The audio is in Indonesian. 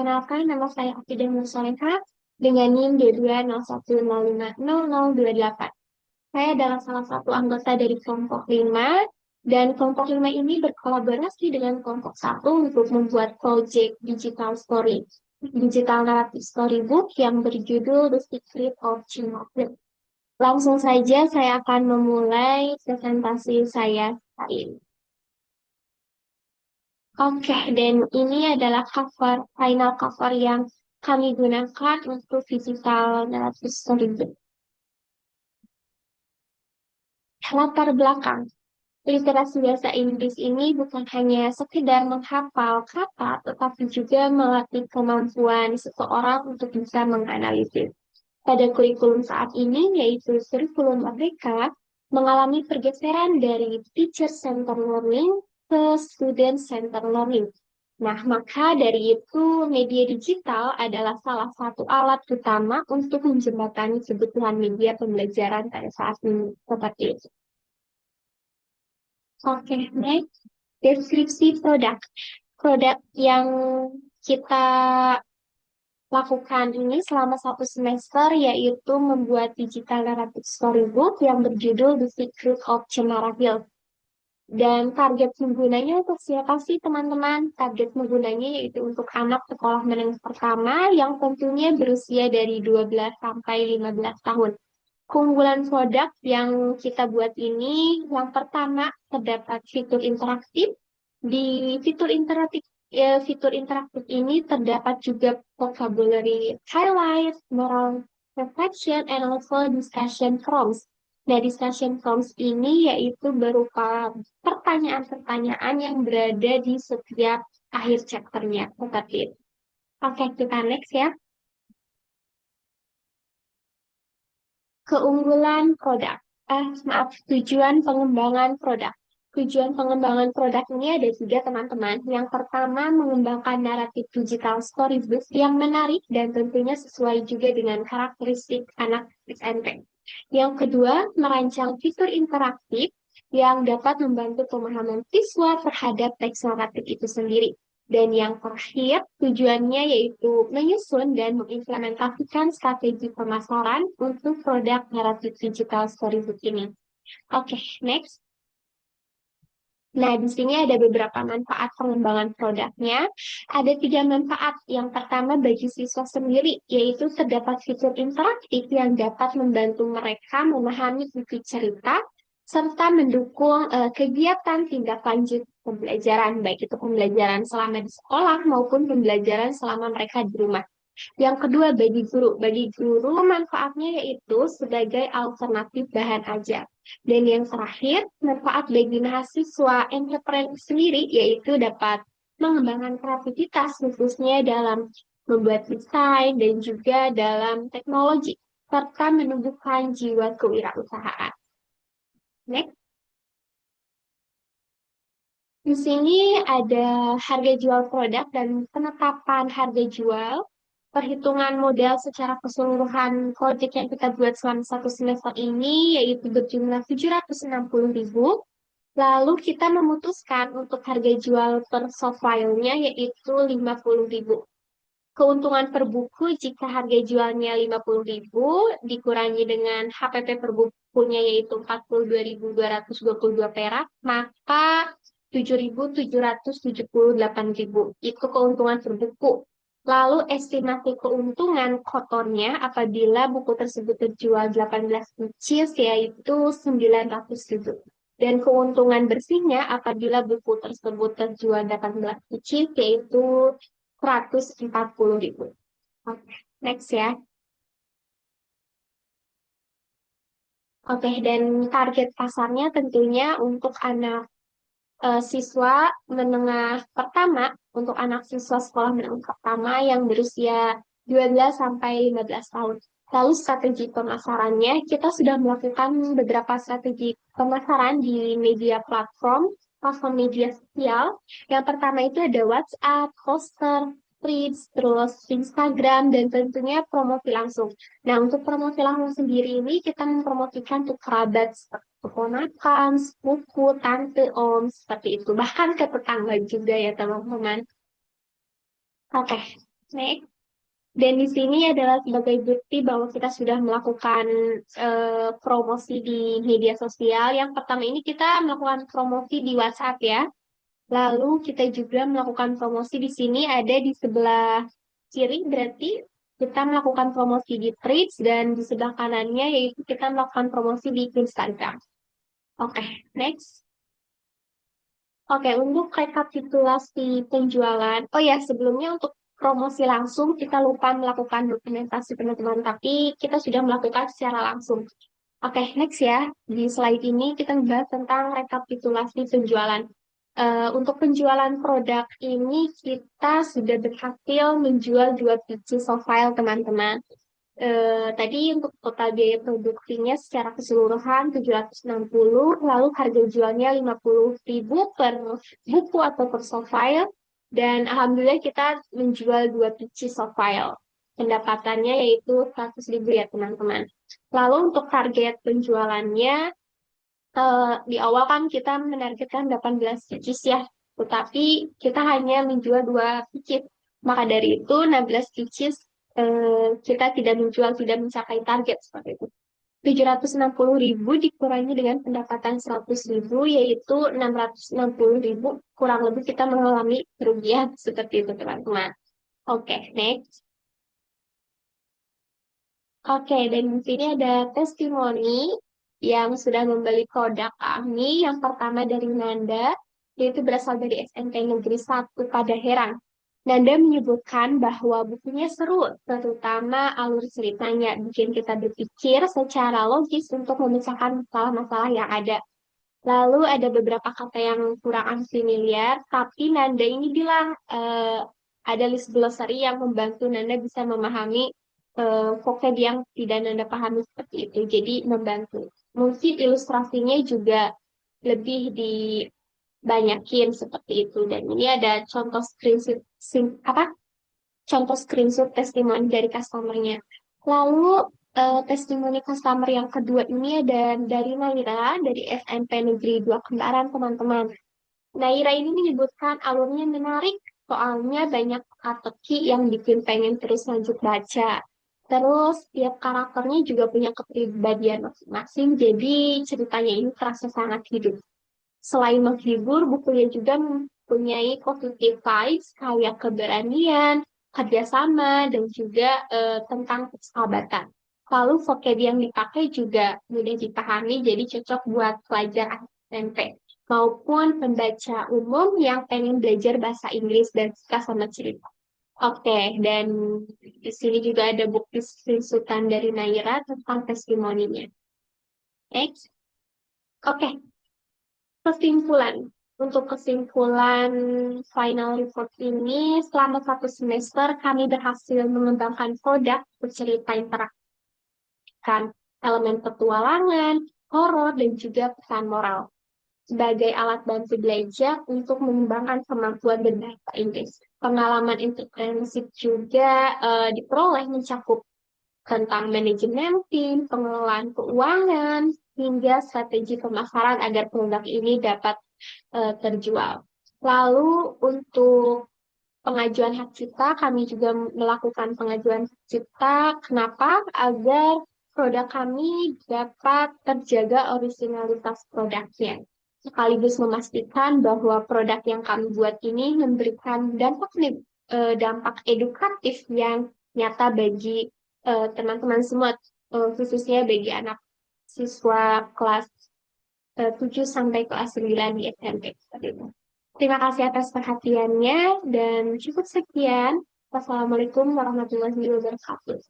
Perkenalkan, nama saya Afidah Nursoleha dengan NIM D201050028. Saya adalah salah satu anggota dari kelompok 5, dan kelompok 5 ini berkolaborasi dengan kelompok 1 untuk membuat proyek digital narrative storybook yang berjudul The Secret of Chernobyl. Langsung saja saya akan memulai presentasi saya hari ini. Oke, dan ini adalah final cover yang kami gunakan untuk digital narrative storybook. Latar belakang. Literasi bahasa Inggris ini bukan hanya sekedar menghafal kata, tetapi juga melatih kemampuan seseorang untuk bisa menganalisis. Pada kurikulum saat ini, yaitu kurikulum Merdeka, mengalami pergeseran dari teacher-centered learning ke student-centered learning. Nah, maka dari itu media digital adalah salah satu alat utama untuk menjembatani kebutuhan media pembelajaran pada saat ini. Seperti itu. Oke, next. Deskripsi produk. Produk yang kita lakukan ini selama 1 semester yaitu membuat digital narrative storybook yang berjudul The Secret of Cemara Hill. Dan target penggunanya untuk siapa sih teman-teman? Target penggunanya yaitu untuk anak sekolah menengah pertama yang tentunya berusia dari 12 sampai 15 tahun. Keunggulan produk yang kita buat ini, yang pertama terdapat fitur interaktif. Di fitur interaktif ini terdapat juga vocabulary highlight, moral reflection, and also discussion prompts. Nah, discussion prompts ini yaitu berupa pertanyaan-pertanyaan yang berada di setiap akhir chapternya. Seperti itu. Oke, kita next ya. Keunggulan produk. Tujuan pengembangan produk. Tujuan pengembangan produk ini ada 3, teman-teman. Yang pertama, mengembangkan naratif digital storybook yang menarik dan tentunya sesuai juga dengan karakteristik anak SMP. Yang kedua, merancang fitur interaktif yang dapat membantu pemahaman siswa terhadap teks naratif itu sendiri. Dan yang terakhir, tujuannya yaitu menyusun dan mengimplementasikan strategi pemasaran untuk produk naratif digital storybook ini. Oke, next. Nah, di sini ada beberapa manfaat pengembangan produknya. Ada 3 manfaat. Yang pertama bagi siswa sendiri, yaitu terdapat fitur interaktif yang dapat membantu mereka memahami isi cerita, serta mendukung kegiatan tindak lanjut pembelajaran, baik itu pembelajaran selama di sekolah maupun pembelajaran selama mereka di rumah. Yang kedua, bagi guru. Bagi guru, manfaatnya yaitu sebagai alternatif bahan ajar. Dan yang terakhir, manfaat bagi mahasiswa entrepreneur sendiri, yaitu dapat mengembangkan kreativitas, khususnya dalam membuat desain dan juga dalam teknologi, serta menumbuhkan jiwa kewirausahaan. Next. Di sini ada harga jual produk dan penetapan harga jual. Perhitungan modal secara keseluruhan proyek yang kita buat selama 1 semester ini yaitu berjumlah 760.000. Lalu kita memutuskan untuk harga jual per soft file-nya yaitu 50.000. Keuntungan per buku jika harga jualnya 50.000 dikurangi dengan HPP per bukunya yaitu 42.222 perak, maka 7.778.000. Itu keuntungan per buku. Lalu estimasi keuntungan kotornya apabila buku tersebut terjual 18 pieces yaitu 900.000. Dan keuntungan bersihnya apabila buku tersebut terjual 18 pieces yaitu 140.000. Oke, next ya. Oke, dan target pasarnya tentunya untuk anak siswa menengah pertama, untuk anak siswa sekolah menengah pertama yang berusia 12 sampai 15 tahun. Lalu strategi pemasarannya, kita sudah melakukan beberapa strategi pemasaran di platform media sosial. Yang pertama itu ada WhatsApp, poster, Threads, terus Instagram, dan tentunya promosi langsung. Nah, untuk promosi langsung sendiri ini kita mempromosikan ke kerabat, keponakan, sepupu, tante, om, seperti itu. Bahkan ke tetangga juga ya teman-teman. Oke. Next. Dan di sini adalah sebagai bukti bahwa kita sudah melakukan promosi di media sosial. Yang pertama ini kita melakukan promosi di WhatsApp ya. Lalu kita juga melakukan promosi di sini ada di sebelah kiri berarti kita melakukan promosi di Threads dan di sebelah kanannya yaitu kita melakukan promosi di Instagram. Oke, next. Oke, untuk rekapitulasi penjualan. Oh ya, sebelumnya untuk promosi langsung kita lupa melakukan dokumentasi teman-teman, tapi kita sudah melakukan secara langsung. Oke, next ya. Di slide ini kita membahas tentang rekapitulasi penjualan. Untuk penjualan produk ini kita sudah berhasil menjual 2 biji soft file teman-teman. Tadi untuk total biaya produksinya secara keseluruhan 760, lalu harga jualnya 50.000 per buku atau per soft file, dan alhamdulillah kita menjual 2 biji soft file. Pendapatannya yaitu 100.000 ya teman-teman. Lalu untuk target penjualannya, di awal kan kita menargetkan 18 pieces ya, tetapi kita hanya menjual 2 pieces. Maka dari itu 16 pieces kita tidak menjual, tidak mencapai target seperti itu. 760.000 dikurangi dengan pendapatan 100.000 yaitu 660.000, kurang lebih kita mengalami kerugian seperti itu teman-teman. Oke, next. Oke, dan di sini ada testimoni yang sudah membeli produk kami. Yang pertama dari Nanda, yaitu berasal dari SMP Negeri 1 pada Herang. Nanda menyebutkan bahwa bukunya seru, terutama alur ceritanya, bikin kita berpikir secara logis untuk memecahkan masalah-masalah yang ada. Lalu ada beberapa kata yang kurang unfamiliar, tapi Nanda ini bilang ada list glossary yang membantu Nanda bisa memahami vocab yang tidak Nanda pahami seperti itu. Jadi membantu. Mungkin ilustrasinya juga lebih dibanyakin seperti itu. Dan ini ada contoh screenshot, contoh screenshot testimoni dari customer-nya. Lalu testimoni customer yang kedua ini ada dari Naira, dari SMP Negeri 2 Kembaran, teman-teman. Naira ini menyebutkan alurnya menarik, soalnya banyak teka-teki yang bikin pengen terus lanjut baca. Terus tiap karakternya juga punya kepribadian masing-masing, jadi ceritanya ini terasa sangat hidup. Selain menghibur, bukunya juga mempunyai positive vibes, kayak keberanian, kerjasama, dan juga tentang persahabatan. Lalu vocab yang dipakai juga mudah dipahami, jadi cocok buat pelajar SMP maupun pembaca umum yang pengen belajar bahasa Inggris dan suka sama cerita. Oke, dan di sini juga ada bukti screenshotan dari Naira tentang testimoninya. Next. Oke, kesimpulan. Untuk kesimpulan final report ini, selama 1 semester kami berhasil mengembangkan produk bercerita interaktif, elemen petualangan, horor, dan juga pesan moral sebagai alat bantu belajar untuk mengembangkan kemampuan berbahasa Inggris. Pengalaman entrepreneurship juga diperoleh mencakup tentang manajemen tim, pengelolaan keuangan, hingga strategi pemasaran agar produk ini dapat terjual. Lalu untuk pengajuan hak cipta, kami juga melakukan pengajuan hak cipta. Kenapa? Agar produk kami dapat terjaga originalitas produknya. Sekaligus memastikan bahwa produk yang kami buat ini memberikan dampak edukatif yang nyata bagi teman-teman semua, khususnya bagi anak siswa kelas 7 sampai kelas 9 di SMP. Seperti itu. Terima kasih atas perhatiannya dan cukup sekian. Wassalamualaikum warahmatullahi wabarakatuh.